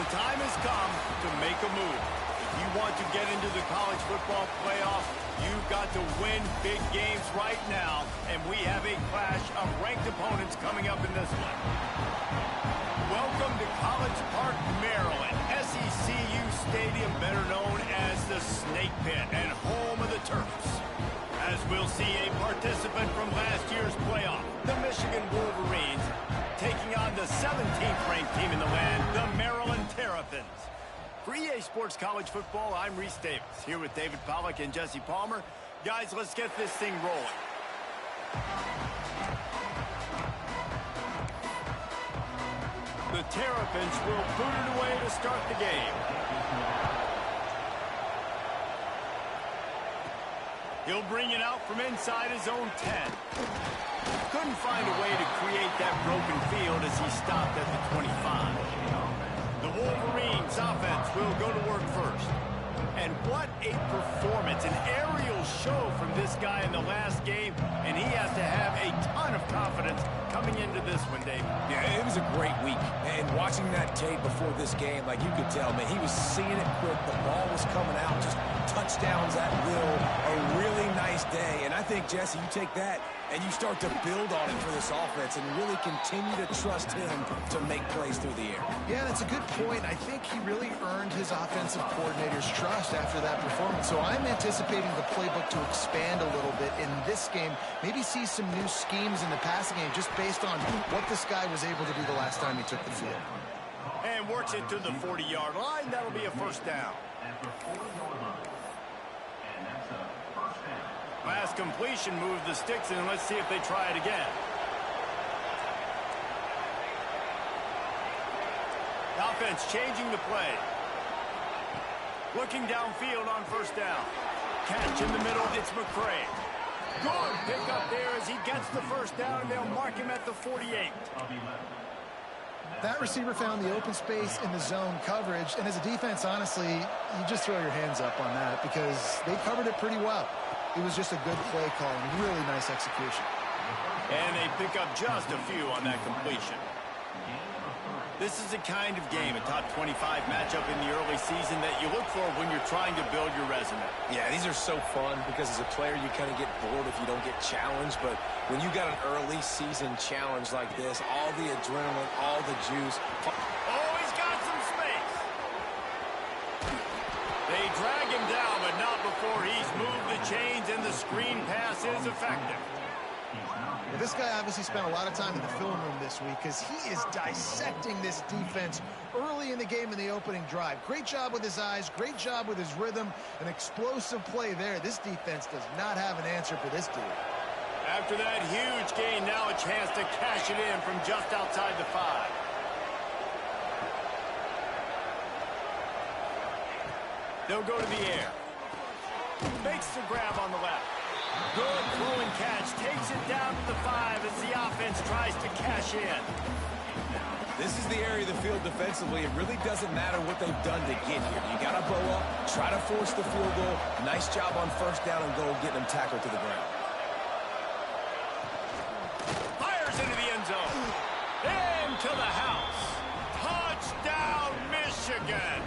the time has come to make a move. If you want to get into the college football playoff, you've got to win big games right now, and we have a clash of ranked opponents coming up in this one. Welcome to College Park, Maryland, SECU Stadium, better known as the Snake Pit and home of the Terps. As we'll see a participant from last year's playoff, the Michigan Wolverines, taking on the 17th ranked team in the land, the Maryland Terrapins. For EA Sports College Football, I'm Reese Davis, here with David Pollack and Jesse Palmer. Guys, let's get this thing rolling. The Terrapins will boot it away to start the game. He'll bring it out from inside his own 10. Couldn't find a way to create that broken field as he stopped at the 25. The Wolverines offense will go to work first. And what a performance, an aerial show from this guy in the last game, and he has to have a ton of confidence coming into this one, Dave. Yeah, it was a great week. And watching that tape before this game, like you could tell, man, he was seeing it quick. The ball was coming out, just touchdowns at will. A really nice day. And I think, Jesse, you take that and you start to build on it for this offense and really continue to trust him to make plays through the air. Yeah, that's a good point. I think he really earned his offensive coordinator's trust after that performance. So I'm anticipating the playbook to expand a little bit in this game. Maybe see some new schemes in the passing game just based on what this guy was able to do the last time he took the field. And works it to the 40-yard line. That'll be a first down. Last completion moved the sticks in. Let's see if they try it again. The offense changing the play. Looking downfield on first down. Catch in the middle. It's McCray. Good pick up there as he gets the first down, and they'll mark him at the 48. That receiver found the open space in the zone coverage, and as a defense, honestly, you just throw your hands up on that because they covered it pretty well. It was just a good play call and really nice execution. And they pick up just a few on that completion. This is the kind of game, a top 25 matchup in the early season, that you look for when you're trying to build your resume. Yeah, these are so fun because as a player you kind of get bored if you don't get challenged. But when you got an early season challenge like this, all the adrenaline, all the juice. Oh, he's got some space. They drag him down, but not before he's moved the chains, and the screen pass is effective. Well, this guy obviously spent a lot of time in the film room this week because he is dissecting this defense early in the game in the opening drive. Great job with his eyes, great job with his rhythm, an explosive play there. This defense does not have an answer for this dude. After that huge gain, now a chance to cash it in from just outside the 5. They'll go to the air. Makes the grab on the left. Good throwing catch. Takes it down to the 5 as the offense tries to cash in. This is the area of the field defensively. It really doesn't matter what they've done to get here. You got to bow up, try to force the field goal. Nice job on first down and goal, getting them tackled to the ground. Fires into the end zone. Into the house. Touchdown, Michigan.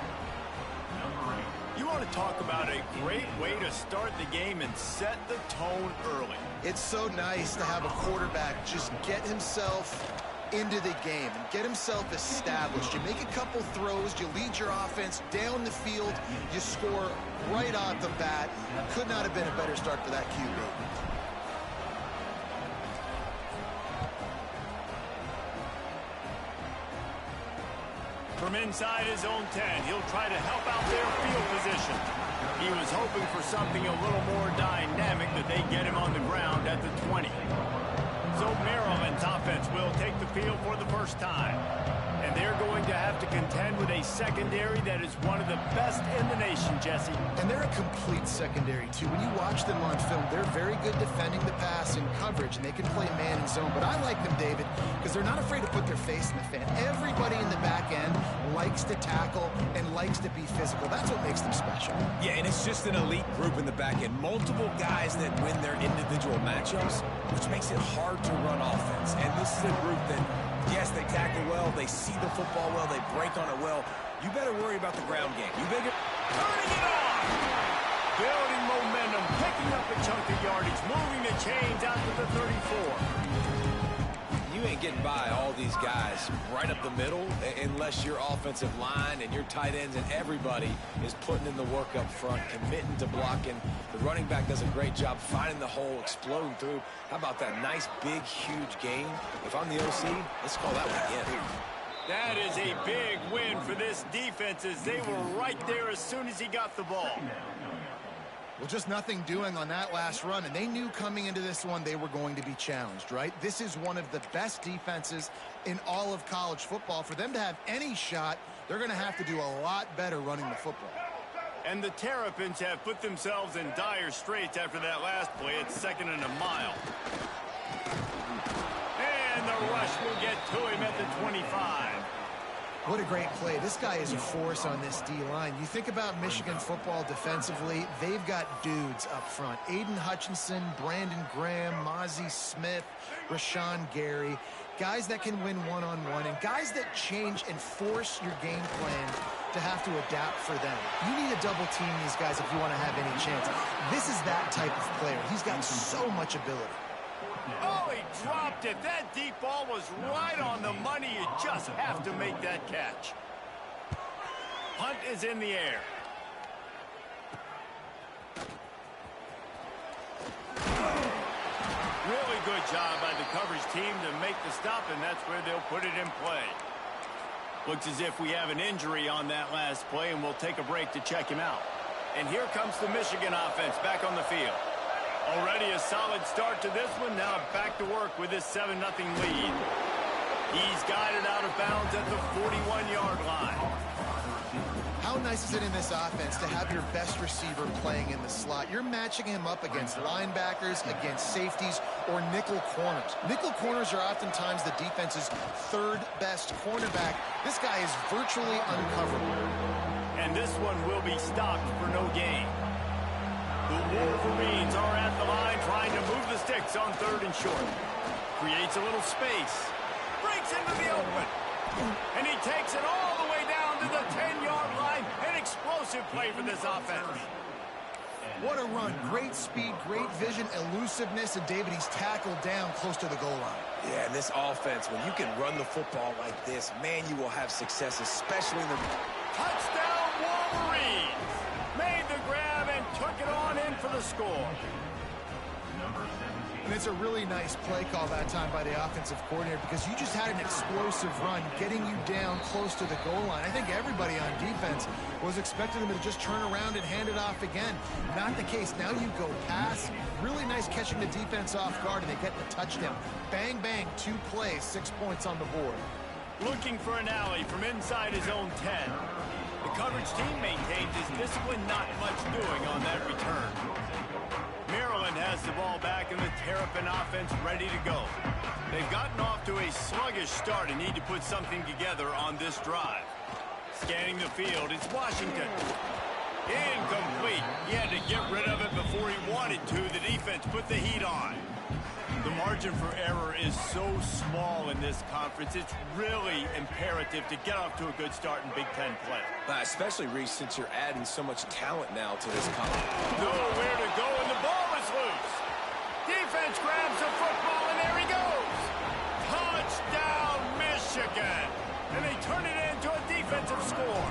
You want to talk about a great way to start the game and set the tone early. It's so nice to have a quarterback just get himself into the game and get himself established. You make a couple throws, you lead your offense down the field, you score right off the bat. Could not have been a better start for that QB. From inside his own 10, he'll try to help out their field position. He was hoping for something a little more dynamic, that they get him on the ground at the 20. So Maryland's offense will take the field for the first time. And they're going to have to contend with a secondary that is one of the best in the nation, Jesse. And they're a complete secondary, too. When you watch them on film, they're very good defending the pass in coverage, and they can play man and zone. But I like them, David, because they're not afraid to put their face in the fan. Everybody in the back end likes to tackle and likes to be physical. That's what makes them special. Yeah, and it's just an elite group in the back end. Multiple guys that win their individual matchups, which makes it hard to run offense. And this is a group that, yes, they tackle well, they see the football well, they break on it well, You better worry about the ground game. You better... Turning it on! Building momentum, picking up a chunk of yardage, moving the chains out to the 34. You ain't getting by all these guys right up the middle unless your offensive line and your tight ends and everybody is putting in the work up front, committing to blocking. The running back does a great job finding the hole, exploding through. How about that nice, big, huge gain? If I'm the OC, let's call that one again. That is a big win for this defense as they were right there as soon as he got the ball. Well, just nothing doing on that last run, and they knew coming into this one they were going to be challenged, right? This is one of the best defenses in all of college football. For them to have any shot, they're going to have to do a lot better running the football. And the Terrapins have put themselves in dire straits after that last play. It's 2nd and a mile. And the rush will get to him at the 25. What a great play. This guy is a force on this D-line. You think about Michigan football defensively, they've got dudes up front. Aiden Hutchinson, Brandon Graham, Mozzie Smith, Rashawn Gary. Guys that can win one-on-one and guys that change and force your game plan to have to adapt for them. You need to double team these guys if you want to have any chance. This is that type of player. He's got so much ability. Oh, he dropped it. That deep ball was right on the money. You just have to make that catch. Punt is in the air. Really good job by the coverage team to make the stop, and that's where they'll put it in play. Looks as if we have an injury on that last play, and we'll take a break to check him out. And here comes the Michigan offense back on the field. Already a solid start to this one. Now back to work with this 7-0 lead. He's guided out of bounds at the 41-yard line. How nice is it in this offense to have your best receiver playing in the slot? You're matching him up against linebackers, against safeties, or nickel corners. Nickel corners are oftentimes the defense's third best cornerback. This guy is virtually uncoverable. And this one will be stopped for no gain. The Wolverines are at the line trying to move the sticks on 3rd and short. Creates a little space. Breaks into the open. And he takes it all the way down to the 10-yard line. An explosive play for this offense. What a run. Great speed, great vision, elusiveness, and David, he's tackled down close to the goal line. Yeah, and this offense, when you can run the football like this, man, you will have success, especially in the... Touchdown, Wolverines! Made the grab and took it on in for the score. And it's a really nice play call that time by the offensive coordinator because you just had an explosive run getting you down close to the goal line. I think everybody on defense was expecting them to just turn around and hand it off again. Not the case. Now you go pass. Really nice catching the defense off guard, and they get the touchdown. Bang, bang, 2 plays, 6 points on the board. Looking for an alley from inside his own 10. The coverage team maintains his discipline, not much doing on that return. Maryland has the ball back and the Terrapin offense ready to go. They've gotten off to a sluggish start and need to put something together on this drive. Scanning the field, it's Washington. Incomplete. He had to get rid of it before he wanted to. The defense put the heat on. The margin for error is so small in this conference. It's really imperative to get off to a good start in Big Ten play. Especially, Reese, since you're adding so much talent now to this college. Nowhere to go, and the ball is loose. Defense grabs the football, and there he goes. Touchdown, Michigan. And they turn it into a defensive score.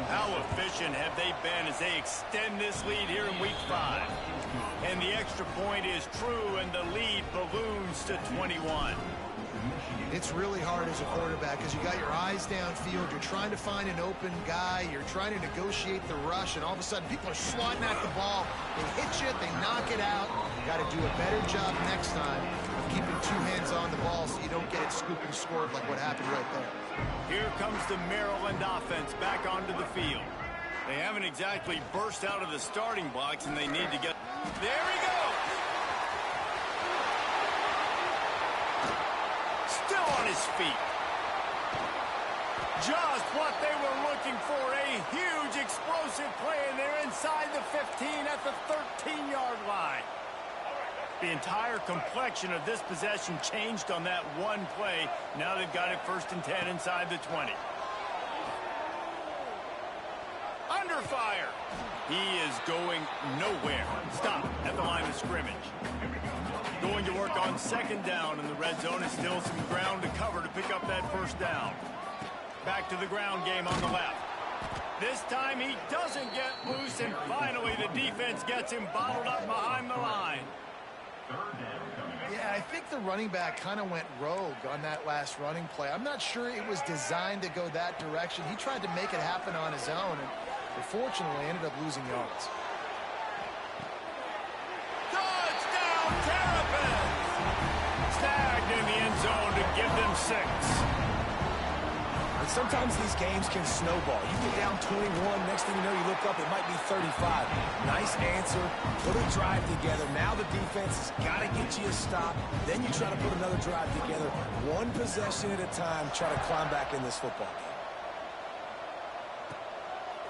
How efficient have they been as they extend this lead here in Week 5? And the extra point is true, and the lead balloons to 21. It's really hard as a quarterback because you got your eyes downfield. You're trying to find an open guy. You're trying to negotiate the rush, and all of a sudden people are swatting at the ball. They hit you, they knock it out. You got to do a better job next time of keeping 2 hands on the ball so you don't get it scooped and scored like what happened right there. Here comes the Maryland offense back onto the field. They haven't exactly burst out of the starting blocks, and they need to get... There he goes! Still on his feet. Just what they were looking for, a huge explosive play, and they're inside the 15 at the 13-yard line. The entire complexion of this possession changed on that one play. Now they've got it 1st and 10 inside the 20. fire. He is going nowhere. Stop at the line of scrimmage. Going to work on second down in the red zone. Is still some ground to cover to pick up that first down. Back to the ground game on the left. This time he doesn't get loose, and finally the defense gets him bottled up behind the line. Yeah, I think the running back kind of went rogue on that last running play. I'm not sure it was designed to go that direction. He tried to make it happen on his own, and unfortunately ended up losing yards. Touchdown, Terrapins! Snagged in the end zone to give them 6. And sometimes these games can snowball. You get down 21, next thing you know, you look up, it might be 35. Nice answer, put a drive together. Now the defense has got to get you a stop. Then you try to put another drive together. One possession at a time, try to climb back in this football game.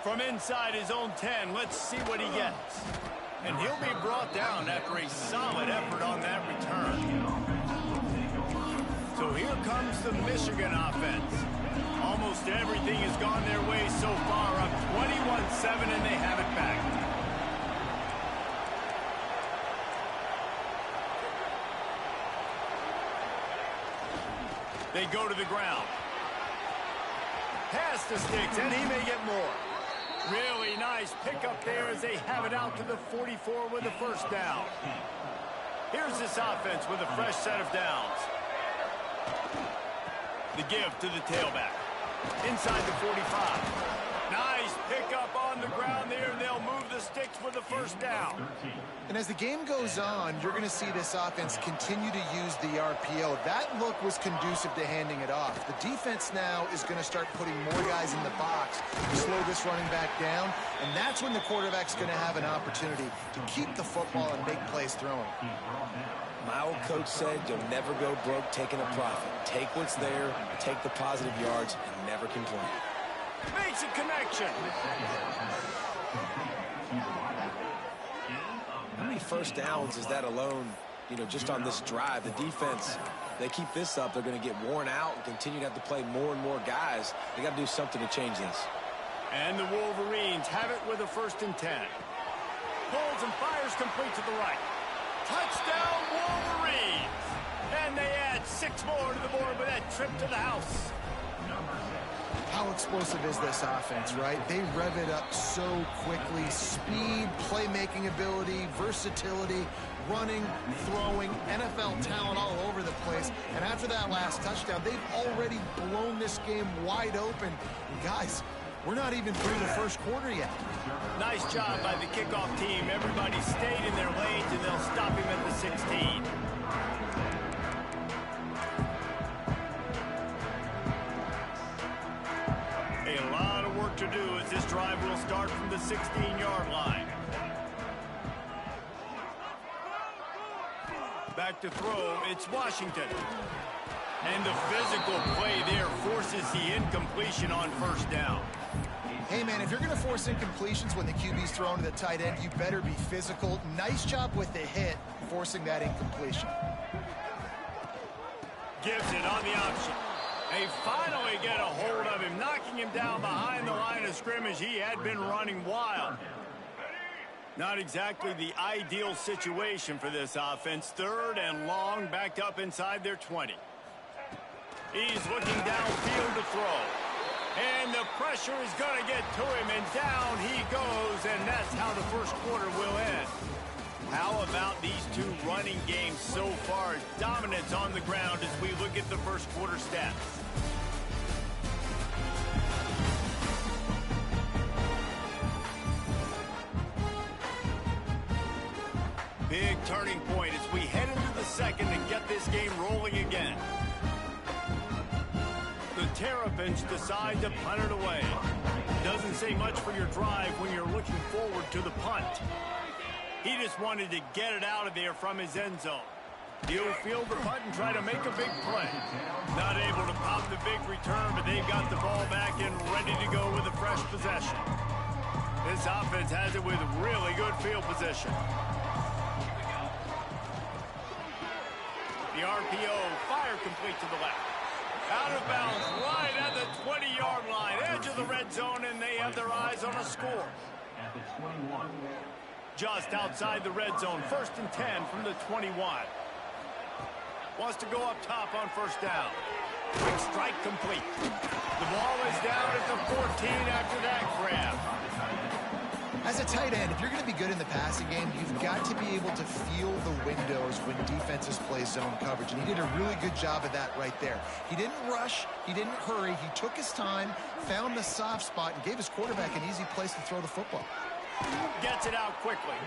From inside his own 10, let's see what he gets. And he'll be brought down after a solid effort on that return. So here comes the Michigan offense. Almost everything has gone their way so far, up 21-7, and they have it back. They go to the ground. Pass the sticks, and he may get more. Really nice pickup there as they have it out to the 44 with the first down. Here's this offense with a fresh set of downs. The give to the tailback. Inside the 45. Nice pickup on the ground there. They'll move the sticks with the first down. And as the game goes on, you're going to see this offense continue to use the RPO. That look was conducive to handing it off. The defense now is going to start putting more guys in the box to slow this running back down, and that's when the quarterback's going to have an opportunity to keep the football and make plays throwing. My old coach said you'll never go broke taking a profit. Take what's there, take the positive yards, and never complain. Makes a connection. How many first downs is that alone, just on this drive? The defense, they keep this up, they're going to get worn out and continue to have to play more and more guys. They got to do something to change this. And the Wolverines have it with a 1st and 10. Pulls and fires complete to the right. Touchdown, Wolverines! And they add 6 more to the board with that trip to the house. How explosive is this offense, right? They rev it up so quickly. Speed, playmaking ability, versatility, running, throwing, NFL talent all over the place. And after that last touchdown, they've already blown this game wide open. And guys, we're not even through the first quarter yet. Nice job by the kickoff team. Everybody stayed in their lanes, and they'll stop him at the 16. A lot of work to do as this drive will start from the 16-yard line. Back to throw, it's Washington. And the physical play there forces the incompletion on first down. Hey, man, if you're going to force incompletions when the QB's thrown to the tight end, you better be physical. Nice job with the hit, forcing that incompletion. Gives it on the option. They finally get a hold of him, knocking him down behind the line of scrimmage. He had been running wild. Not exactly the ideal situation for this offense. 3rd and long, backed up inside their 20. He's looking downfield to throw. And the pressure is going to get to him, and down he goes, and that's how the first quarter will end. How about these two running games so far? Dominance on the ground as we look at the first quarter stats. Big turning point as we head into the second and get this game rolling again. The Terrapins decide to punt it away. Doesn't say much for your drive when you're looking forward to the punt. He just wanted to get it out of there from his end zone. He'll field the punt and try to make a big play. Not able to pop the big return, but they've got the ball back and ready to go with a fresh possession. This offense has it with really good field position. The RPO, fire complete to the left. Out of bounds, right at the 20-yard line, edge of the red zone, and they have their eyes on a score. At the 21. Just outside the red zone, 1st and 10 from the 21. Wants to go up top on first down. Quick strike complete. The ball is down at the 14 after that grab. As a tight end, if you're going to be good in the passing game, you've got to be able to feel the windows when defenses play zone coverage. And he did a really good job of that right there. He didn't rush. He didn't hurry. He took his time, found the soft spot, and gave his quarterback an easy place to throw the football. Gets it out quickly.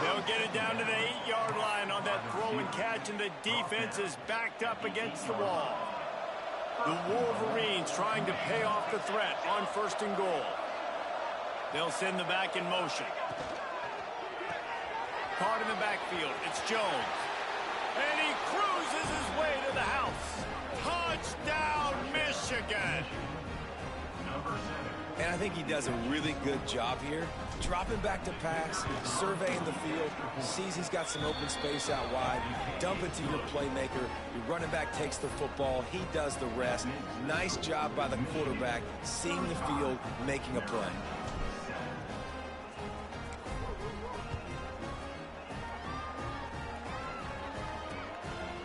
They'll get it down to the 8-yard line on that throw and catch, and the defense is backed up against the wall. The Wolverines trying to pay off the threat on 1st and goal. They'll send the back in motion. Caught in the backfield. It's Jones. And he cruises his way to the house. Touchdown, Michigan. And I think he does a really good job here. Dropping back to pass, surveying the field, sees he's got some open space out wide, dump it to your playmaker. Your running back takes the football. He does the rest. Nice job by the quarterback, seeing the field, making a play.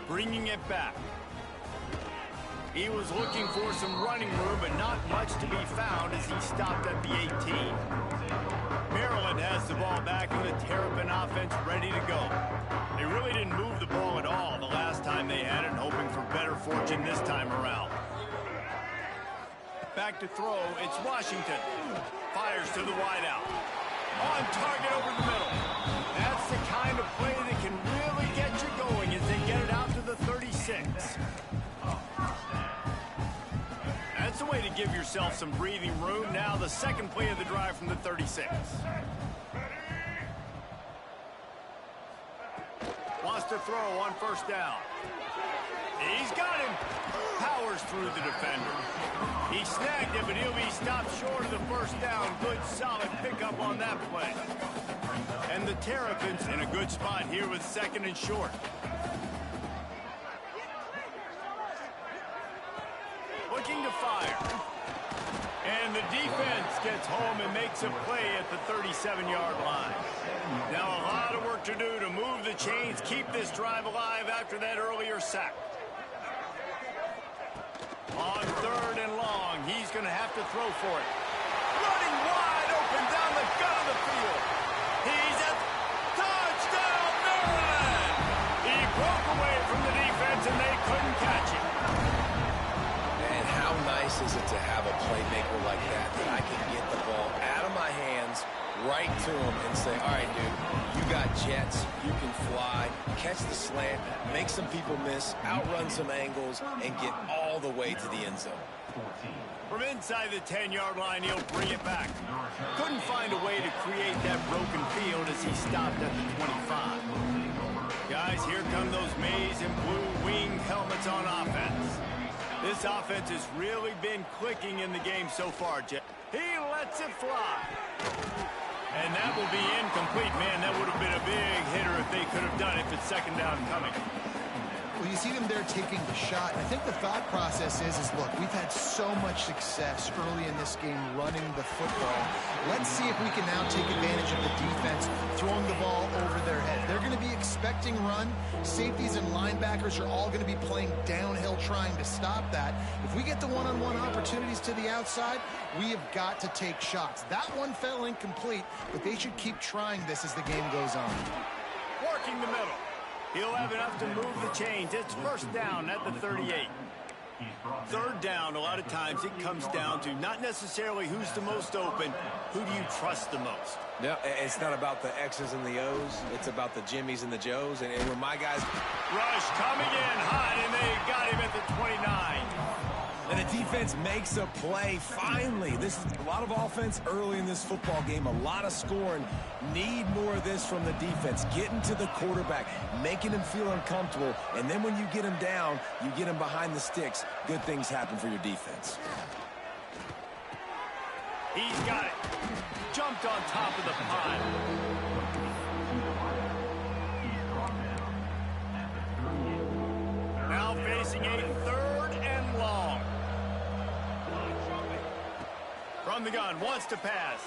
Bringing it back. He was looking for some running room, but not much to be found as he stopped at the 18. Maryland has the ball back with a Terrapin offense ready to go. They really didn't move the ball at all the last time they had it, hoping for better fortune this time around. Back to throw, it's Washington. Fires to the wideout. On target over the middle. That's the kind of play that can really get you going as they get it out to the 36. That's the way to give yourself some breathing room. Now the second play of the drive from the 36. Wants to throw on first down. He's got him. Powers through the defender. He snagged it, but he'll be stopped short of the first down. Good, solid pickup on that play. And the Terrapins in a good spot here with 2nd and short. Looking to fire. And the defense gets home and makes a play at the 37-yard line. Now a lot of work to do to move the chains, keep this drive alive after that earlier sack. On 3rd and long, he's going to have to throw for it. Running wide open down the gut of the field. He's at touchdown, Maryland! He broke away from the defense and they couldn't catch him. And how nice is it to have a playmaker like that I can get the ball out of my hands, right to him, and say, all right, dude, you got jets, you can fly, catch the slant, make some people miss, outrun some angles, and get all the way to the end zone. From inside the 10-yard line, he'll bring it back. Couldn't find a way to create that broken field as he stopped at the 25. Guys, here come those maize and blue winged helmets on offense. This offense has really been clicking in the game so far, Jeff. He lets it fly. And that will be incomplete. Man, that would have been a big hitter if they could have done it if it's 2nd down coming. Well, you see them there taking the shot. I think the thought process is look, we've had so much success early in this game running the football. Let's see if we can now take advantage of the defense throwing the ball over their head. They're going to be expecting run. Safeties and linebackers are all going to be playing downhill trying to stop that. If we get the one-on-one opportunities to the outside, we have got to take shots. That one fell incomplete, but they should keep trying this as the game goes on. Working the middle. He'll have enough to move the chains. It's 1st down at the 38. 3rd down, a lot of times it comes down to not necessarily who's the most open, who do you trust the most? No, it's not about the X's and the O's. It's about the Jimmys and the Joes. And when my guys... Rush coming in hot, and they got him at the 29. And the defense makes a play, finally. This is a lot of offense early in this football game, a lot of scoring. Need more of this from the defense. Getting to the quarterback, making him feel uncomfortable, and then when you get him down, you get him behind the sticks. Good things happen for your defense. He's got it. Jumped on top of the pile. Now facing a 3rd and long. from the gun, wants to pass.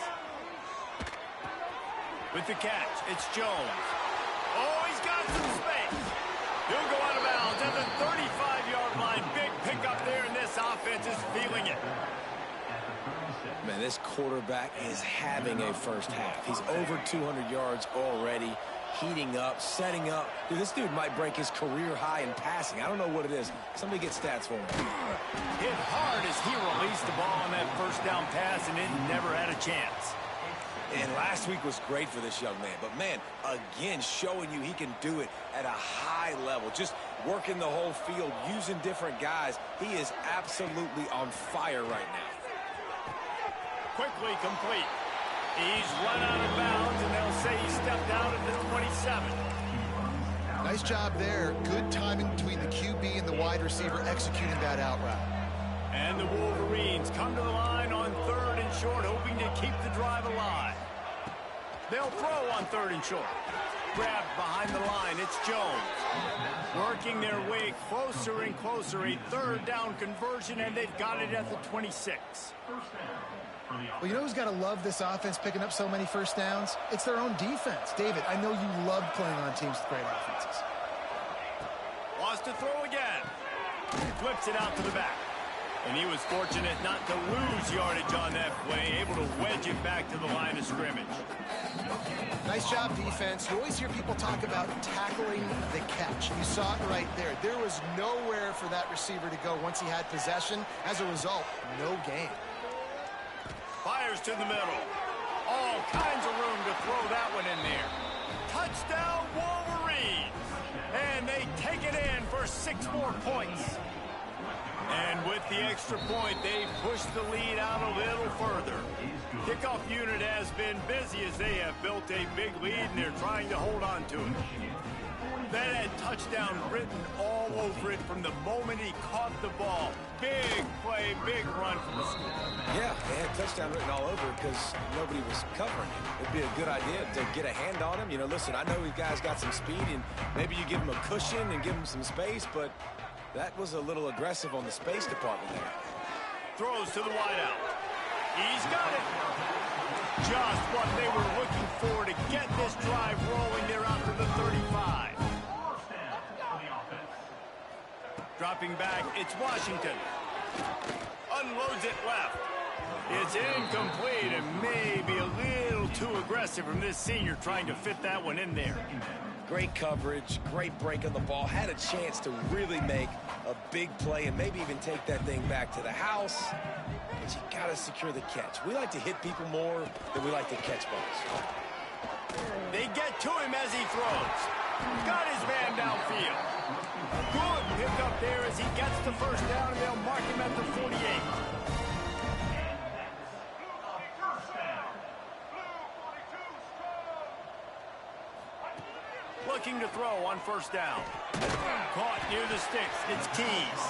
With the catch, it's Jones. Oh, he's got some space. He'll go out of bounds at the 35-yard line. Big pickup there, and this offense is feeling it. Man, this quarterback is having a first half. He's over 200 yards already, heating up, setting up. Dude, this dude might break his career high in passing. I don't know what it is. Somebody get stats for him. Hit hard as he released the ball on that first down pass, and it never had a chance. And last week was great for this young man. But, man, again, showing you he can do it at a high level. Just working the whole field, using different guys. He is absolutely on fire right now. Quickly complete. He's run out of bounds, and they'll say he stepped out at the 27. Nice job there. Good timing between the QB and the wide receiver executing that out route. And the Wolverines come to the line on 3rd and short, hoping to keep the drive alive. They'll throw on 3rd and short. Grabbed behind the line, it's Jones. Working their way closer and closer, a 3rd down conversion, and they've got it at the 26. Well, you know who's got to love this offense picking up so many first downs? It's their own defense. David, I know you love playing on teams with great offenses. Wants to throw again. Flips it out to the back. And he was fortunate not to lose yardage on that play, able to wedge it back to the line of scrimmage. Nice job, defense. You always hear people talk about tackling the catch. You saw it right there. There was nowhere for that receiver to go once he had possession. As a result, no gain. Fires to the middle. All kinds of room to throw that one in there. Touchdown, Wolverines! And they take it in for 6 more points. And with the extra point, they push the lead out a little further. Kickoff unit has been busy as they have built a big lead, and they're trying to hold on to it. That had touchdown written all over it from the moment he caught the ball. Big play, big run from the score. Yeah, they had touchdown written all over because nobody was covering him. It'd be a good idea to get a hand on him. You know, listen, I know these guys got some speed, and maybe you give him a cushion and give him some space, but that was a little aggressive on the space department there. Throws to the wideout. He's got it. Just what they were looking for to get this drive rolling. They're out to the 35. Dropping back, it's Washington. Unloads it left. It's incomplete and maybe a little too aggressive from this senior trying to fit that one in there. Great coverage, great break of the ball. Had a chance to really make a big play and maybe even take that thing back to the house. But you got to secure the catch. We like to hit people more than we like to catch balls. They get to him as he throws. Got his man downfield. Good pickup there as he gets the first down, and they'll mark him at the 48. Looking to throw on first down. Caught near the sticks. It's Keys.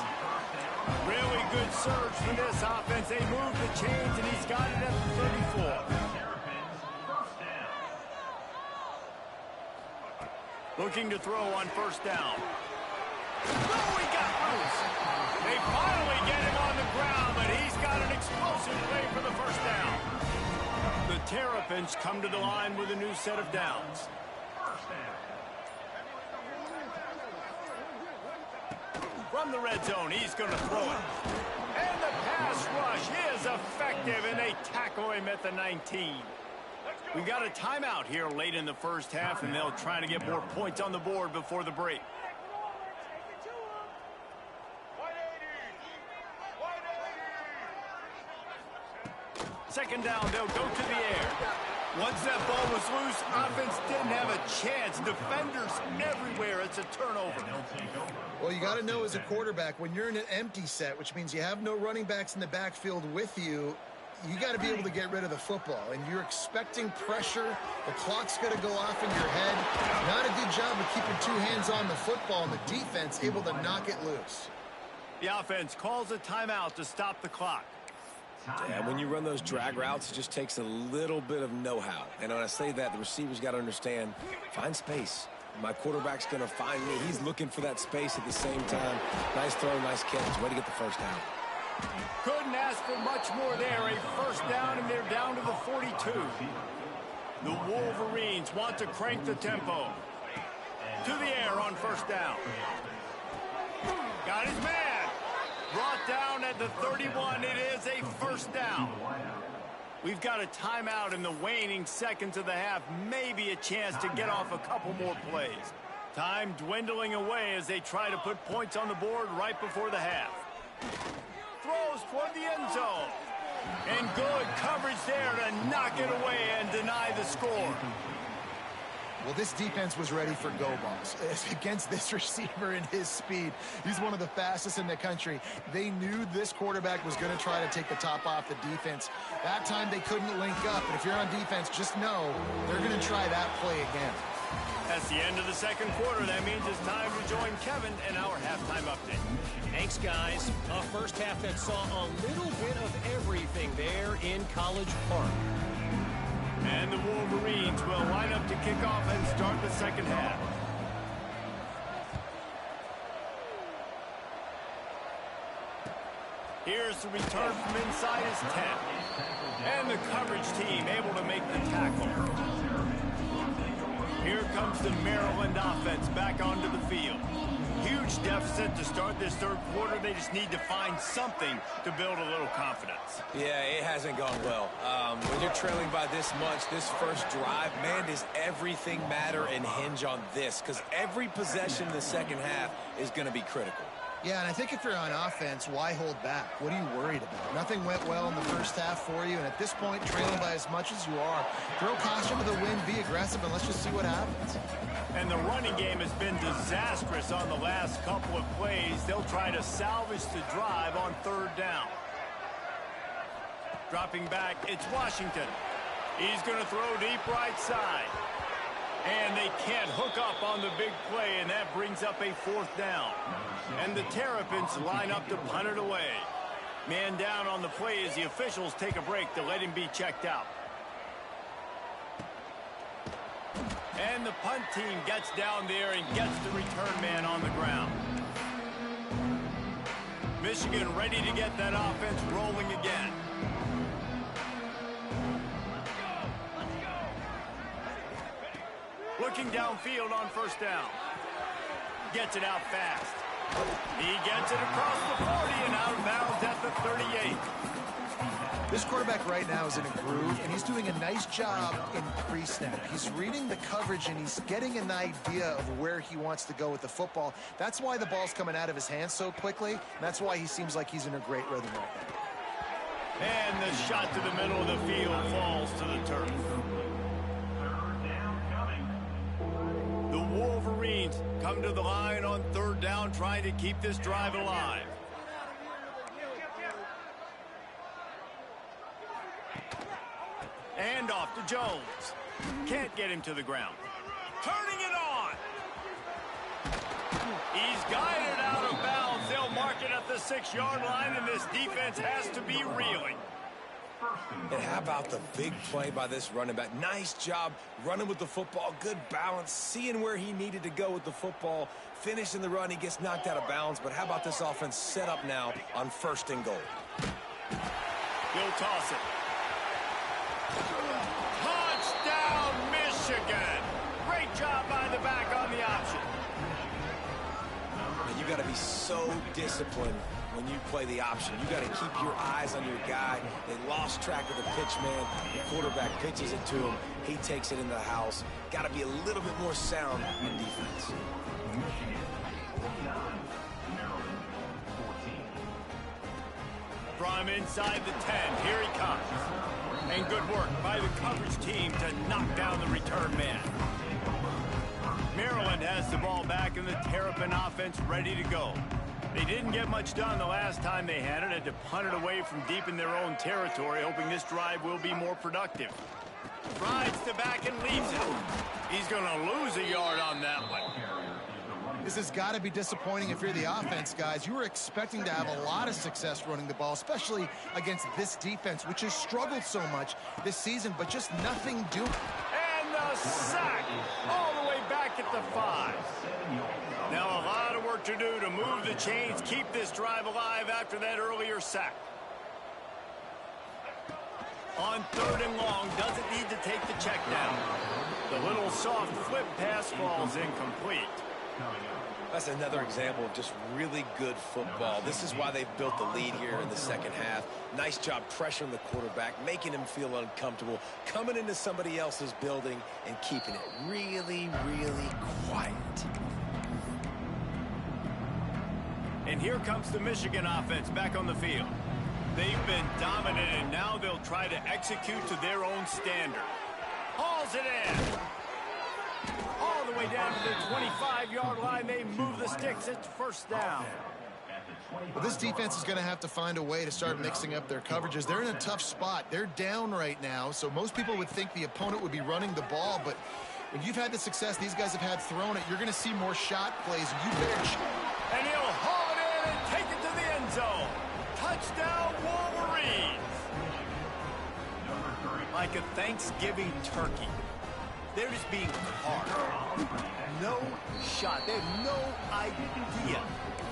Really good surge from this offense. They move the chains, and he's got it at the 34. Looking to throw on first down. Oh, he got loose. They finally get him on the ground, but he's got an explosive play for the first down. The Terrapins come to the line with a new set of downs. From the red zone, he's going to throw it. And the pass rush is effective, and they tackle him at the 19. We got a timeout here late in the first half, and they'll try to get more points on the board before the break. Second down, they'll go to the air. Once that ball was loose, offense didn't have a chance. Defenders everywhere. It's a turnover. Well, you got to know as a quarterback, when you're in an empty set, which means you have no running backs in the backfield with you, you got to be able to get rid of the football. And you're expecting pressure. The clock's going to go off in your head. Not a good job of keeping 2 hands on the football, and the defense able to knock it loose. The offense calls a timeout to stop the clock. Yeah, when you run those drag routes, it just takes a little bit of know-how. And when I say that, the receiver's got to understand, find space. My quarterback's going to find me. He's looking for that space at the same time. Nice throw, nice catch. Way to get the first down. Couldn't ask for much more there. A first down, and they're down to the 42. The Wolverines want to crank the tempo. To the air on first down. Got his man. Brought down at the 31. It is a first down. We've got a timeout in the waning seconds of the half. Maybe a chance to get off a couple more plays. Time dwindling away as they try to put points on the board right before the half. Throws toward the end zone. And good coverage there to knock it away and deny the score. Well, this defense was ready for go balls. Against this receiver and his speed, he's one of the fastest in the country. They knew this quarterback was going to try to take the top off the defense. That time they couldn't link up. And if you're on defense, just know they're going to try that play again. That's the end of the second quarter. That means it's time to join Kevin in our halftime update. Thanks, guys. A first half that saw a little bit of everything there in College Park. And the Wolverines will line up to kick off and start the second half. Here's the return from inside his 10. And the coverage team able to make the tackle. Here comes the Maryland offense back onto the field. Huge deficit to start this third quarter. They just need to find something to build a little confidence. Yeah, it hasn't gone well. When you're trailing by this much, this first drive, man, does everything matter and hinge on this? Because every possession in the second half is going to be critical. Yeah, and I think if you're on offense, why hold back? What are you worried about? Nothing went well in the first half for you, and at this point, trailing by as much as you are, throw caution to the wind, be aggressive, and let's just see what happens. And the running game has been disastrous on the last couple of plays. They'll try to salvage the drive on third down. Dropping back, it's Washington. He's going to throw deep right side. And they can't hook up on the big play, and that brings up a fourth down. And the Terrapins line up to punt it away. Man down on the play as the officials take a break to let him be checked out. And the punt team gets down there and gets the return man on the ground. Michigan ready to get that offense rolling again. Looking downfield on first down. Gets it out fast. He gets it across the 40 and out of bounds at the 38. This quarterback right now is in a groove, and he's doing a nice job in pre-snap. He's reading the coverage, and he's getting an idea of where he wants to go with the football. That's why the ball's coming out of his hands so quickly, and that's why he seems like he's in a great rhythm right now. And the shot to the middle of the field falls to the turf. The Wolverines come to the line on third down, trying to keep this drive alive. And off to Jones. Can't get him to the ground. Turning it on. He's guided out of bounds. They'll mark it at the 6-yard line, and this defense has to be reeling. And how about the big play by this running back? Nice job running with the football, good balance, seeing where he needed to go with the football, finishing the run. He gets knocked out of bounds, but how about this offense set up now on first and goal? He'll toss it. Touchdown, Michigan! Great job by the back on the option. And you got to be so disciplined when you play the option. You got to keep your eyes on your guy. They lost track of the pitch, man. The quarterback pitches it to him. He takes it into the house. Got to be a little bit more sound in defense. From inside the 10, here he comes. And good work by the coverage team to knock down the return man. Maryland has the ball back and the Terrapin offense ready to go. They didn't get much done the last time they had it. Had to punt it away from deep in their own territory, hoping this drive will be more productive. Rides the back and leaves it. He's going to lose a yard on that one. This has got to be disappointing if you're the offense, guys. You were expecting to have a lot of success running the ball, especially against this defense, which has struggled so much this season, but just nothing doing. And the sack all the way back at the 5. Now a lot of work work to do to move the chains, keep this drive alive after that earlier sack. On 3rd and long, doesn't need to take the check down. The little soft flip pass falls incomplete. That's another example of just really good football. This is why they've built the lead here in the second half. Nice job pressuring the quarterback, making him feel uncomfortable, coming into somebody else's building and keeping it really, really quiet. And here comes the Michigan offense back on the field. They've been dominant, and now they'll try to execute to their own standard. Hauls it in. All the way down to the 25-yard line. They move the sticks. It's 1st down. Well, this defense is going to have to find a way to start mixing up their coverages. They're in a tough spot. They're down right now, so most people would think the opponent would be running the ball, but when you've had the success these guys have had throwing it, you're going to see more shot plays. You better. And he'll haul it in and take it to the end zone. Touchdown, Wolverines. Like a Thanksgiving turkey. They're just being carved. No shot. They have no idea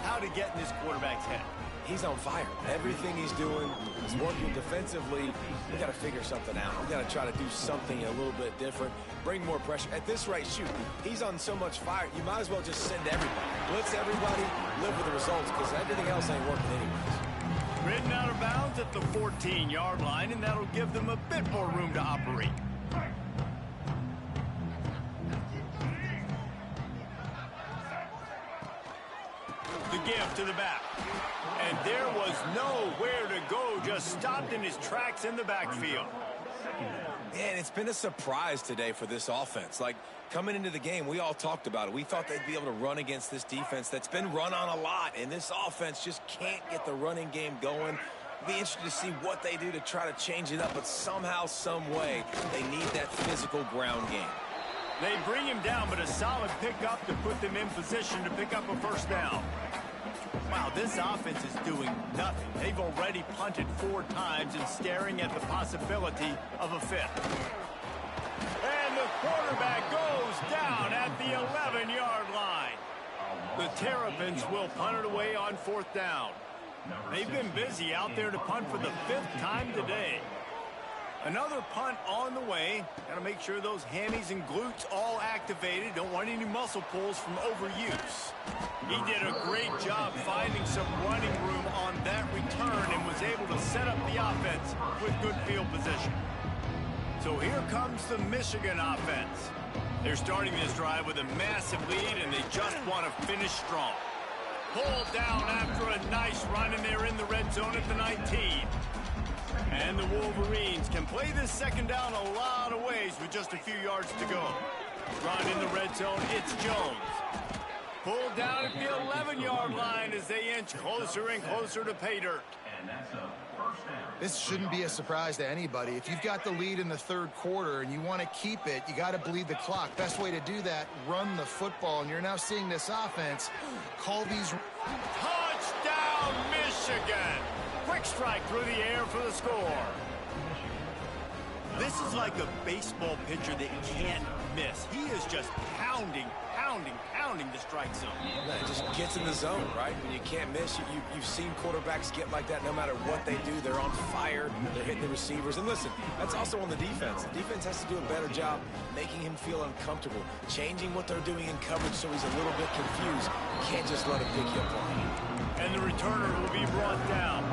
how to get in this quarterback's head. He's on fire. Everything he's doing is working defensively. We got to figure something out. We got to try to do something a little bit different. Bring more pressure. At this rate, shoot, he's on so much fire, you might as well just send everybody. Blitz everybody, live with the results, because everything else ain't working anyways. Ridden out of bounds at the 14-yard line, and that'll give them a bit more room to operate. The give to the back. And there was nowhere to go, just stopped in his tracks in the backfield. Man, it's been a surprise today for this offense. Like, coming into the game, we all talked about it. We thought they'd be able to run against this defense that's been run on a lot, and this offense just can't get the running game going. Be interested to see what they do to try to change it up, but somehow, some way, they need that physical ground game. They bring him down, but a solid pickup to put them in position to pick up a 1st down. Wow, this offense is doing nothing. They've already punted 4 times and staring at the possibility of a 5th. And the quarterback goes down at the 11-yard line. The Terrapins will punt it away on 4th down. They've been busy out there to punt for the 5th time today. Another punt on the way. Got to make sure those hammies and glutes all activated. Don't want any muscle pulls from overuse. He did a great job finding some running room on that return and was able to set up the offense with good field position. So here comes the Michigan offense. They're starting this drive with a massive lead, and they just want to finish strong. Pulled down after a nice run, and they're in the red zone at the 19. And the Wolverines can play this 2nd down a lot of ways with just a few yards to go. Run in the red zone, it's Jones. Pulled down at the 11-yard line as they inch closer and closer to pay dirt. This shouldn't be a surprise to anybody. If you've got the lead in the 3rd quarter and you want to keep it, you got to bleed the clock. Best way to do that, run the football. And you're now seeing this offense call these. Touchdown, Michigan! Quick strike through the air for the score. This is like a baseball pitcher that can't miss. He is just pounding the strike zone. It just gets in the zone, right? When you can't miss, you've seen quarterbacks get like that no matter what they do. They're on fire. They're hitting the receivers. And listen, that's also on the defense. The defense has to do a better job making him feel uncomfortable, changing what they're doing in coverage so he's a little bit confused. You can't just let him pick you apart. And the returner will be brought down.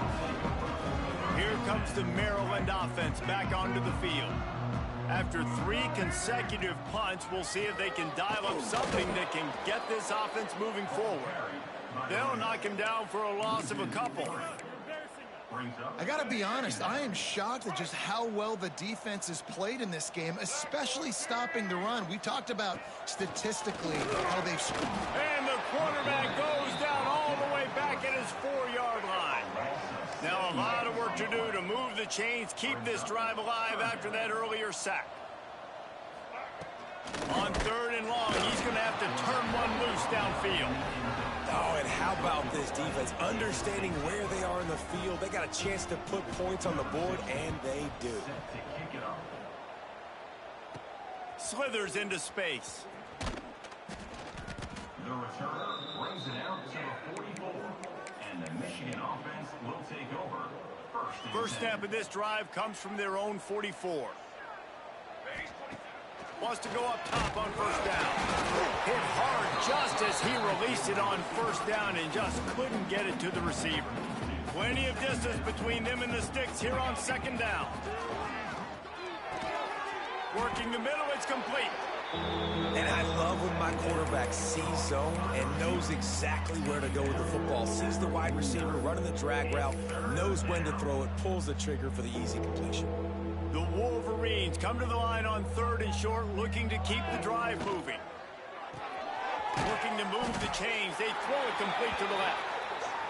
Here comes the Maryland offense back onto the field. After 3 consecutive punts, we'll see if they can dial up something that can get this offense moving forward. They'll knock him down for a loss of a couple. I got to be honest, I am shocked at just how well the defense has played in this game, especially stopping the run. We talked about statistically how they've. And the quarterback goes down all the way back at his 4-yard line. Now a lot of work to do to move the chains, keep this drive alive after that earlier sack. On 3rd and long, he's going to have to turn one loose downfield. Oh, and how about this defense? Understanding where they are in the field. They got a chance to put points on the board, and they do. Slithers into space. The returner brings it out to the 44. And the Michigan offense will take over. First snap of this drive comes from their own 44. Wants to go up top on first down. Hit hard just as he released it on first down and just couldn't get it to the receiver. Plenty of distance between them and the sticks here on second down. Working the middle, it's complete. And I love when my quarterback sees zone and knows exactly where to go with the football. Sees the wide receiver running the drag route, knows when to throw it, pulls the trigger for the easy completion. The Wolverines come to the line on 3rd and short, looking to keep the drive moving. Looking to move the chains. They throw it complete to the left.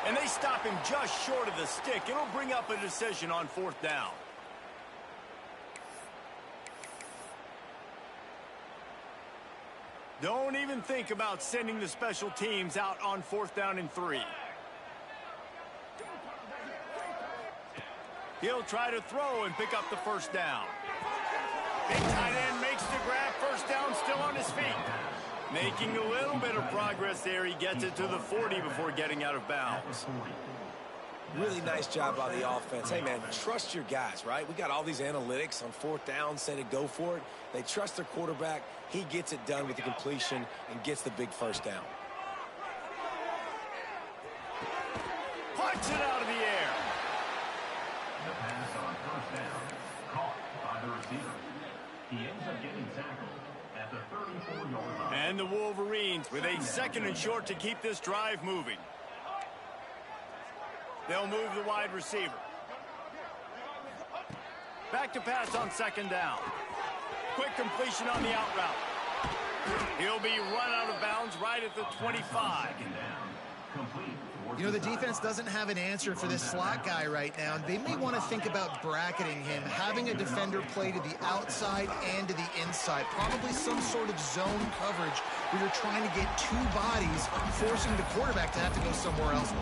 And they stop him just short of the stick. It'll bring up a decision on 4th down. Don't even think about sending the special teams out on 4th down and 3. He'll try to throw and pick up the first down. Big tight end makes the grab. First down, still on his feet. Making a little bit of progress there. He gets it to the 40 before getting out of bounds. Really nice job by the offense. Hey, man, trust your guys, right? We got all these analytics on 4th down, say to go for it. They trust their quarterback. He gets it done with the completion and gets the big first down. Punch it out of the air. The pass on first down, caught by the receiver. He ends up getting tackled at the 34-yard line. And the Wolverines with a 2nd and short to keep this drive moving. They'll move the wide receiver. Back to pass on 2nd down. Quick completion on the out route. He'll be run out of bounds right at the 25. You know, the defense doesn't have an answer for this slot guy right now. They may want to think about bracketing him, having a defender play to the outside and to the inside. Probably some sort of zone coverage where you're trying to get 2 bodies, forcing the quarterback to have to go somewhere else.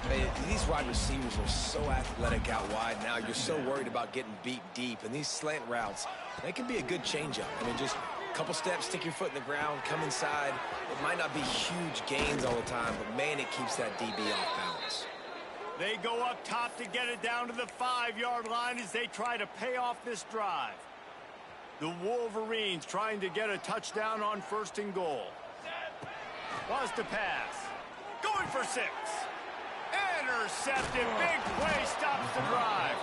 Man, these wide receivers are so athletic out wide now. You're so worried about getting beat deep. And these slant routes, they can be a good changeup. I mean, just a couple steps, stick your foot in the ground, come inside. It might not be huge gains all the time, but, man, it keeps that DB off balance. They go up top to get it down to the 5-yard line as they try to pay off this drive. The Wolverines trying to get a touchdown on 1st and goal. Wants to pass. Going for 6. Intercepted. Big play stops the drive.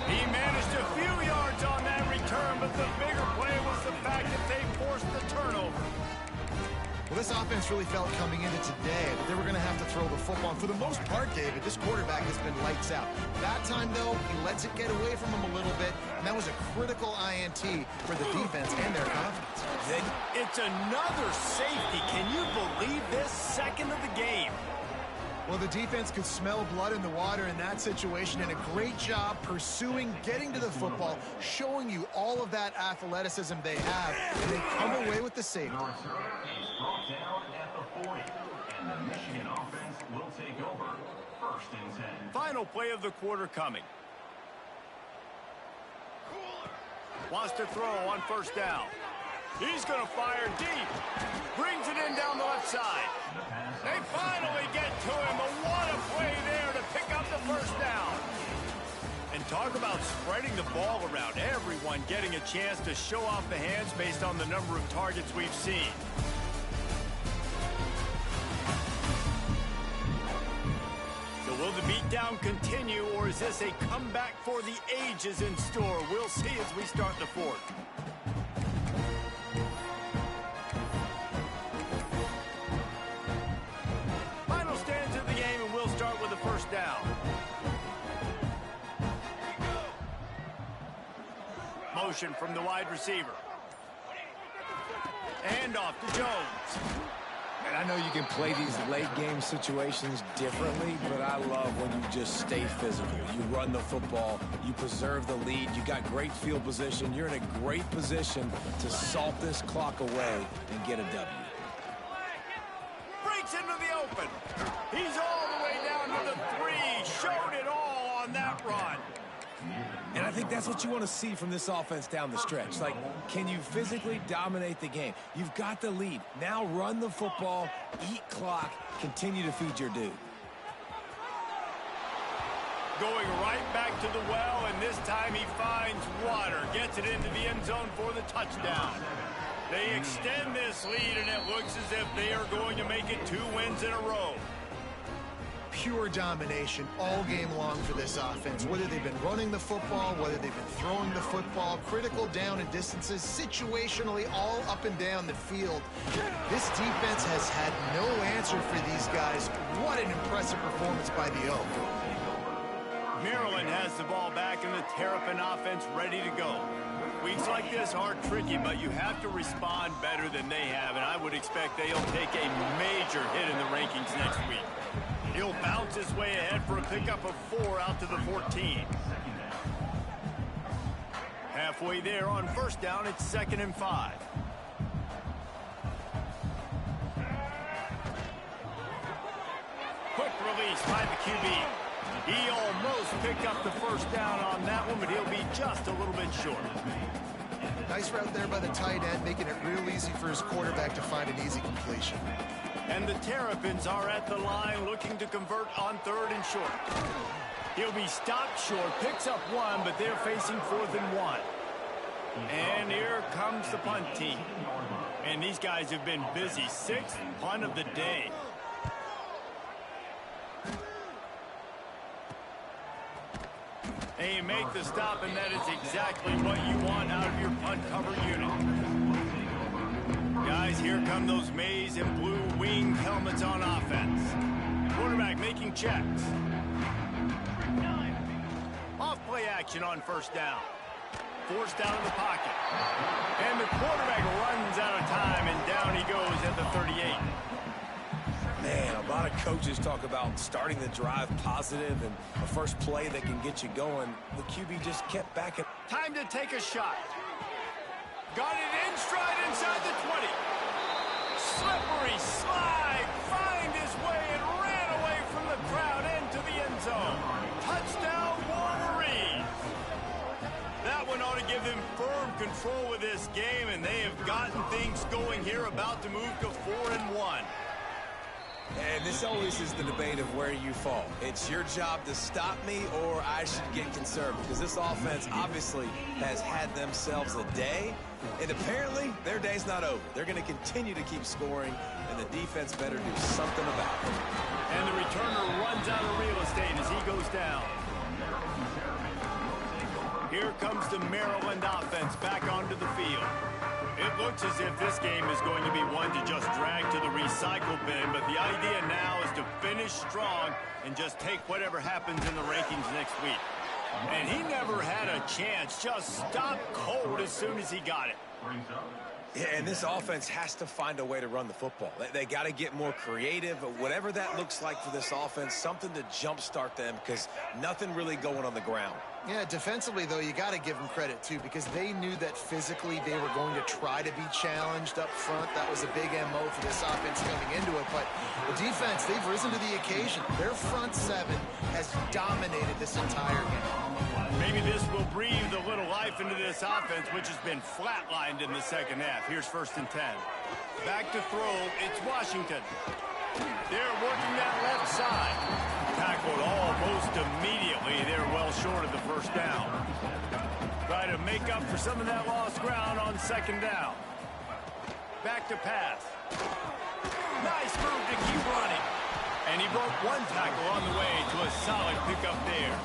He managed a few yards on that return, but the bigger play was the fact that they forced the turnover. Well, this offense really felt coming into today that they were going to have to throw the football. And for the most part, David, this quarterback has been lights out. That time, though, he lets it get away from him a little bit, and that was a critical INT for the defense and their confidence. It's another safety. Can you believe this? 2nd of the game. Well, the defense could smell blood in the water in that situation, and a great job pursuing, getting to the football, showing you all of that athleticism they have, and they come away with the safety. The return is brought down at the 40, and the Michigan offense will take over 1st and 10. Final play of the quarter coming. Wants to throw on 1st down. He's going to fire deep. Brings it in down the left side. They finally get to him. But what a play there to pick up the first down. And talk about spreading the ball around. Everyone getting a chance to show off the hands based on the number of targets we've seen. So will the beatdown continue, or is this a comeback for the ages in store? We'll see as we start the 4th. First down. Motion from the wide receiver. And off to Jones. And I know you can play these late game situations differently, but I love when you just stay physical. You run the football, you preserve the lead, you got great field position, you're in a great position to salt this clock away and get a W. Breaks into the open. He's all the way down to the 3. Showed it all on that run. And I think that's what you want to see from this offense down the stretch. Like, can you physically dominate the game? You've got the lead. Now run the football, eat clock, continue to feed your dude. Going right back to the well, and this time he finds water. Gets it into the end zone for the touchdown. They extend this lead, and it looks as if they are going to make it 2 wins in a row. Pure domination all game long for this offense. Whether they've been running the football, whether they've been throwing the football, critical down and distances, situationally all up and down the field. This defense has had no answer for these guys. What an impressive performance by the Oak. Maryland has the ball back, and the Terrapin offense ready to go. Weeks like this are tricky, but you have to respond better than they have, and I would expect they'll take a major hit in the rankings next week. He'll bounce his way ahead for a pickup of 4 out to the 14. Halfway there on first down, it's 2nd and 5. Quick release by the QB. He almost picked up the first down on that one, but he'll be just a little bit short. Nice route there by the tight end, making it real easy for his quarterback to find an easy completion. And the Terrapins are at the line looking to convert on 3rd and short. He'll be stopped short, picks up 1, but they're facing 4th and 1. And here comes the punt team. And these guys have been busy. 6th punt of the day. And you make the stop, and that is exactly what you want out of your punt cover unit. Guys, here come those maize and blue winged helmets on offense. Quarterback making checks. Off play action on first down. Forced out of the pocket. And the quarterback runs out of time, and down he goes at the 38. Man, a lot of coaches talk about starting the drive positive and a first play that can get you going. The QB just kept backing. Time to take a shot. Got it in stride inside the 20. Slippery slide. Find his way and ran away from the crowd into the end zone. Touchdown, Wolverines. That one ought to give them firm control of this game, and they have gotten things going here, about to move to 4 and 1. And this always is the debate of where you fall. It's your job to stop me, or I should get concerned, because this offense obviously has had themselves a day, and apparently their day's not over. They're going to continue to keep scoring, and the defense better do something about it. And the returner runs out of real estate as he goes down. Here comes the Maryland offense back onto the field. It looks as if this game is going to be one to just drag to the recycle bin, but the idea now is to finish strong and just take whatever happens in the rankings next week. And he never had a chance, just stopped cold as soon as he got it. Yeah, and this offense has to find a way to run the football. They got to get more creative, whatever that looks like for this offense, something to jumpstart them, because nothing really going on the ground. Yeah, defensively, though, you got to give them credit, too, because they knew that physically they were going to try to be challenged up front. That was a big MO for this offense coming into it. But the defense, they've risen to the occasion. Their front 7 has dominated this entire game. Maybe this will breathe a little life into this offense, which has been flatlined in the second half. Here's 1st and 10. Back to throw, it's Washington. They're working that left side. Tackled almost immediately. They're well short of the first down. Try to make up for some of that lost ground on 2nd down. Back to pass. Nice move to keep running. And he broke 1 tackle on the way to a solid pickup there.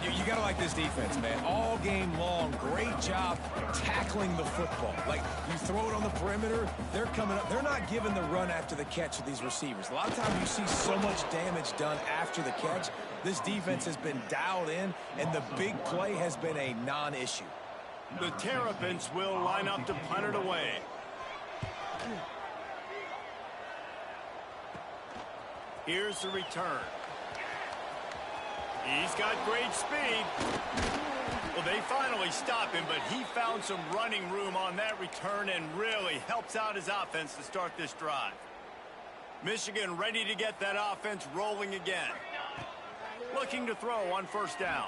You got to like this defense, man. All game long, great job tackling the football. Like, you throw it on the perimeter, they're coming up. They're not giving the run after the catch of these receivers. A lot of times you see so much damage done after the catch. This defense has been dialed in, and the big play has been a non-issue. The Terrapins will line up to punt it away. Here's the return. He's got great speed. Well, they finally stop him, but he found some running room on that return and really helps out his offense to start this drive. Michigan ready to get that offense rolling again. Looking to throw on 1st down.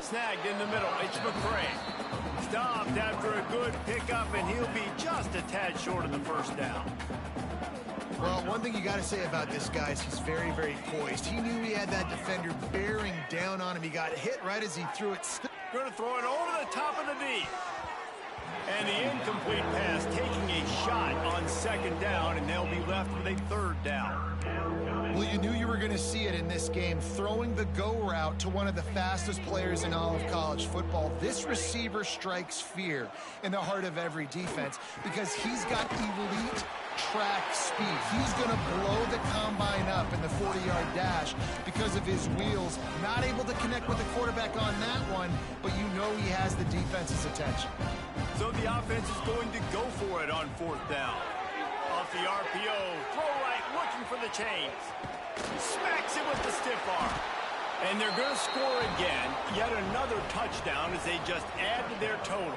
Snagged in the middle. It's McCray. Stopped after a good pickup, and he'll be just a tad short of the first down. Well, one thing you got to say about this guy is he's very, very poised. He knew he had that defender bearing down on him. He got hit right as he threw it. Going to throw it over the top of the knee. And the incomplete pass taking a shot on second down, and they'll be left with a third down. Well, you knew you were going to see it in this game, throwing the go route to one of the fastest players in all of college football. This receiver strikes fear in the heart of every defense because he's got elite track speed. He's going to blow the combine up in the 40-yard dash because of his wheels. Not able to connect with the quarterback on that one, but you know he has the defense's attention. So the offense is going to go for it on fourth down. Off the RPO, throw right, looking for the chains. Smacks it with the stiff arm. And they're going to score again. Yet another touchdown as they just add to their total.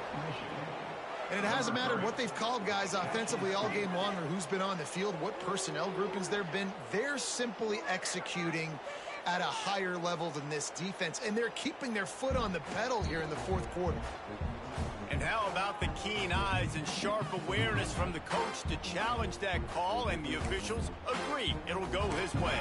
And it hasn't mattered what they've called guys offensively all game long or who's been on the field, what personnel groupings there have been. They're simply executing at a higher level than this defense, and they're keeping their foot on the pedal here in the fourth quarter. And how about the keen eyes and sharp awareness from the coach to challenge that call, and the officials agree it'll go his way.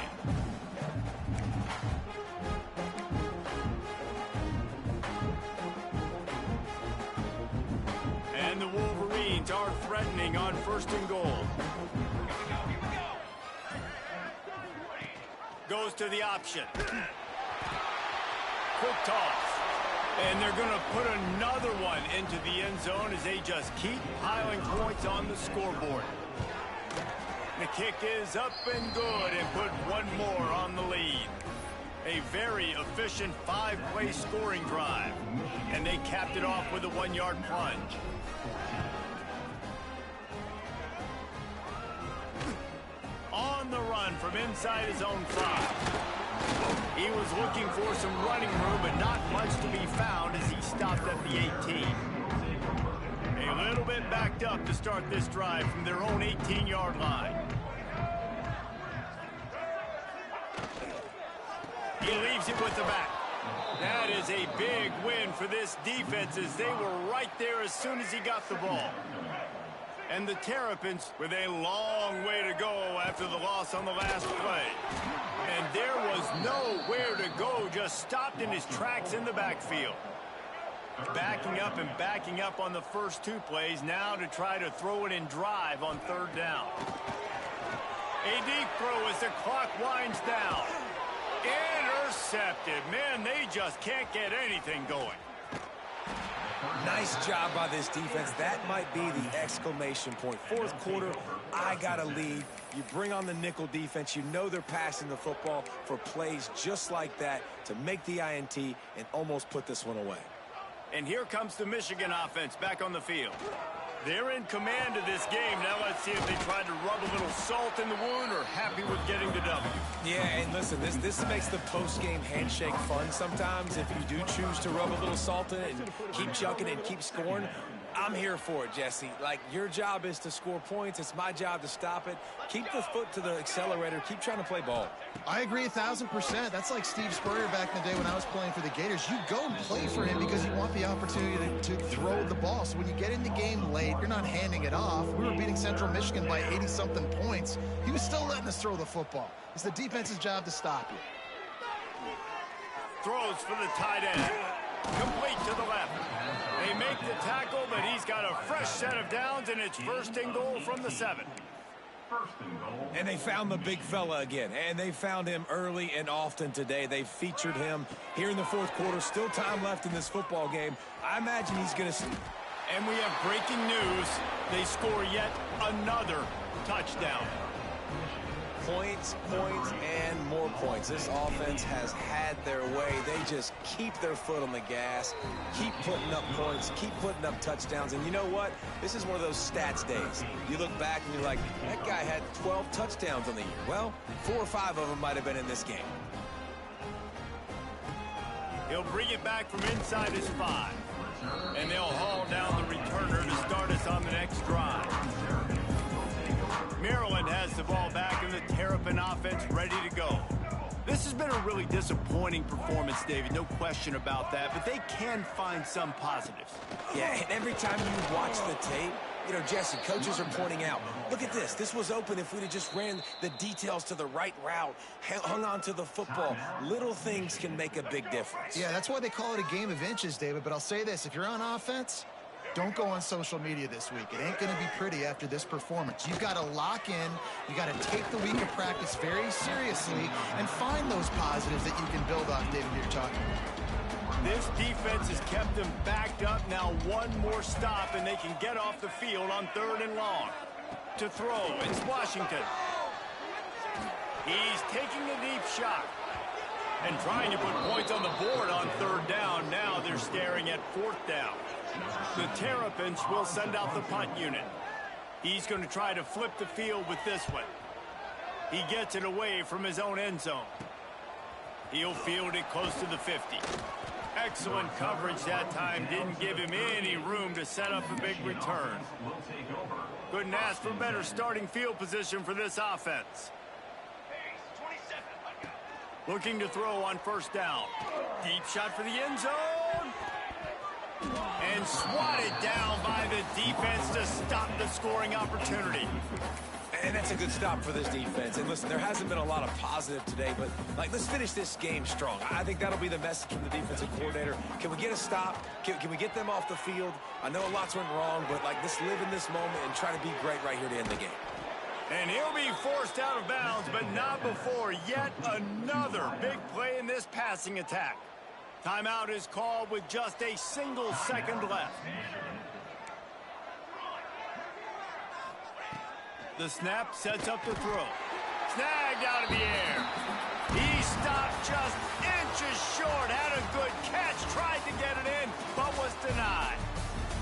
And the Wolverines are threatening on first and goal. Goes to the option. Quick toss. And they're going to put another one into the end zone as they just keep piling points on the scoreboard. The kick is up and good, and put one more on the lead. A very efficient 5-play scoring drive. And they capped it off with a 1-yard plunge. On the run from inside his own 5. He was looking for some running room, but not much to be found as he stopped at the 18. A little bit backed up to start this drive from their own 18-yard line. He leaves it with the back. That is a big win for this defense as they were right there as soon as he got the ball. And the Terrapins with a long way to go after the loss on the last play. And there was nowhere to go, just stopped in his tracks in the backfield. Backing up and backing up on the first 2 plays now to try to throw it in drive on third down. A deep throw as the clock winds down. Intercepted. Man, they just can't get anything going. Nice job by this defense. That might be the exclamation point. Fourth quarter, I got a lead. You bring on the nickel defense. You know they're passing the football for plays just like that to make the INT and almost put this one away. And here comes the Michigan offense back on the field. They're in command of this game. Now let's see if they tried to rub a little salt in the wound or happy with getting the W. Yeah, and listen, this makes the post-game handshake fun sometimes if you do choose to rub a little salt in it and keep chucking and keep scoring. I'm here for it, Jesse. Like, your job is to score points. It's my job to stop it. Keep the foot to the accelerator. Keep trying to play ball. I agree 1,000%. That's like Steve Spurrier back in the day when I was playing for the Gators. You go and play for him because you want the opportunity to throw the ball. So when you get in the game late, you're not handing it off. We were beating Central Michigan by 80-something points. He was still letting us throw the football. It's the defense's job to stop you. Throws for the tight end. Complete to the left. They make the tackle, but he's got a fresh set of downs, and it's first and goal from the 7. And they found the big fella again, and they found him early and often today. They featured him here in the fourth quarter. Still time left in this football game. I imagine he's going to... And we have breaking news. They score yet another touchdown. Points, points, and more points. This offense has had their way. They just keep their foot on the gas, keep putting up points, keep putting up touchdowns. And you know what? This is one of those stats days. You look back and you're like, that guy had 12 touchdowns on the year. Well, 4 or 5 of them might have been in this game. He'll bring it back from inside his 5. And they'll haul down the returner to start us on the next drive. Maryland has the ball back and the Terrapin offense ready to go. This has been been a really disappointing performance, David, no question about that, but they can find some positives. Yeah, and every time you watch the tape, you know, Jesse, coaches are pointing out, look at this. This was open if we'd have just ran the details to the right route, hung on to the football. Little things can make a big difference. Yeah, that's why they call it a game of inches, David. But I'll say this, if you're on offense, don't go on social media this week. It ain't going to be pretty after this performance. You've got to lock in. You got to take the week of practice very seriously and find those positives that you can build off, David, you're talking about. This defense has kept them backed up. Now one more stop, and they can get off the field on 3rd and long. To throw, it's Washington. He's taking a deep shot and trying to put points on the board on 3rd down. Now they're staring at 4th down. The Terrapins will send out the punt unit. He's going to try to flip the field with this one. He gets it away from his own end zone. He'll field it close to the 50. Excellent coverage that time. Didn't give him any room to set up a big return. Couldn't ask for better starting field position for this offense. Looking to throw on 1st down. Deep shot for the end zone. And swatted down by the defense to stop the scoring opportunity. And that's a good stop for this defense. And listen, there hasn't been a lot of positive today, but let's finish this game strong. I think that'll be the message from the defensive coordinator. Can we get a stop? Can we get them off the field? I know a lot's went wrong, but let's live in this moment and try to be great right here to end the game. And he'll be forced out of bounds, but not before yet another big play in this passing attack. Timeout is called with just a single second left. The snap sets up the throw. Snagged out of the air. He stopped just inches short. Had a good catch. Tried to get it in, but was denied.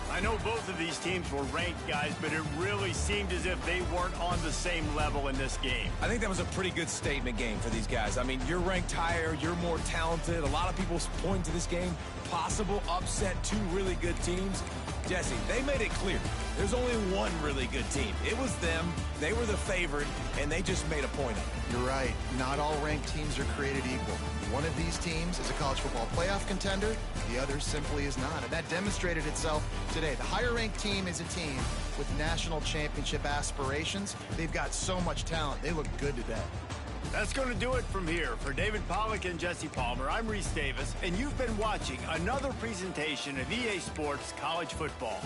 I know both of these teams were ranked, guys, but it really seemed as if they weren't on the same level in this game. I think that was a pretty good statement game for these guys. I mean, you're ranked higher. You're more talented. A lot of people point to this game. Possible upset, 2 really good teams. Jesse, they made it clear. There's only one really good team. It was them. They were the favorite, and they just made a point of it. You're right. Not all ranked teams are created equal. One of these teams is a college football playoff contender. The other simply is not. And that demonstrated itself today. The higher-ranked team is a team with national championship aspirations. They've got so much talent. They look good today. That's going to do it from here. For David Pollack and Jesse Palmer, I'm Reese Davis, and you've been watching another presentation of EA Sports College Football.